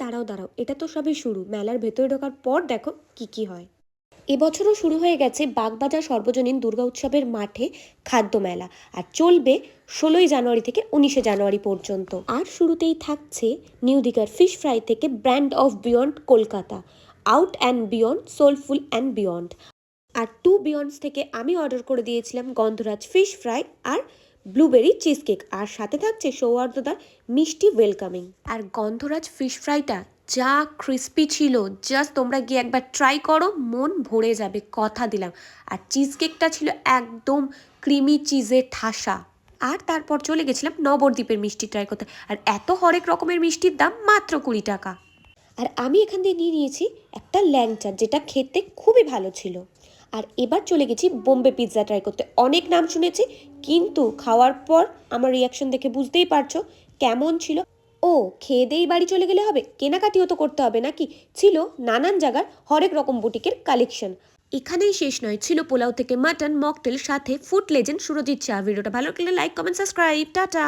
দাঁড়াও দাঁড়াও, এটা তো সবই শুরু। মেলার ভেতরে ঢোকার পর দেখো কি কি হয়। এবছরও শুরু হয়ে গেছে বাগবাজার সর্বজনীন দুর্গা উৎসবের মাঠে খাদ্য মেলা, আর চলবে 16ই জানুয়ারি থেকে 19শে জানুয়ারি পর্যন্ত। আর শুরুতেই থাকছে নিউ দীঘার ফিশ ফ্রাই থেকে brand of beyond Kolkata, out and beyond, soulful and beyond. আর টু বিয়ন্ডস থেকে আমি অর্ডার করে দিয়েছিলাম গন্ধরাজ ফিশ ফ্রাই আর ব্লুবেরি চিজ কেক, আর সাথে থাকছে সৌহার্দ্যদার মিষ্টি ওয়েলকামিং। আর গন্ধরাজ ফিশ ফ্রাইটা যা ক্রিস্পি ছিল, জাস্ট তোমরা গিয়ে একবার ট্রাই করো, মন ভরে যাবে, কথা দিলাম। আর চিজ কেকটা ছিল একদম ক্রিমি চিজে ঠাসা। আর তারপর চলে গেছিলাম নবদ্বীপের মিষ্টি ট্রাই করতে, আর এত হরেক রকমের মিষ্টির দাম মাত্র 20 টাকা। আর আমি এখান দিয়ে নিয়ে নিয়েছি একটা ল্যাংচা, যেটা খেতে খুবই ভালো ছিল। আর এবার চলে গেছি বোম্বে পিৎজা ট্রাই করতে। অনেক নাম শুনেছি, কিন্তু খাওয়ার পর আমার রিয়াকশন দেখে বুঝতেই পারছো কেমন ছিল। ও, খেয়ে দেই বাড়ি চলে গেলে হবে? কেনাকাটিও তো করতে হবে নাকি? ছিল নানান জায়গার হরেক রকম বুটিকের কালেকশন। এখানেই শেষ নয়, ছিল পোলাও থেকে মাটন মকটেল, সাথে ফুড লেজেন্ড সুরজিৎ চা। ভিডিওটা ভালো লাগলে লাইক কমেন্ট সাবস্ক্রাইব। টাটা।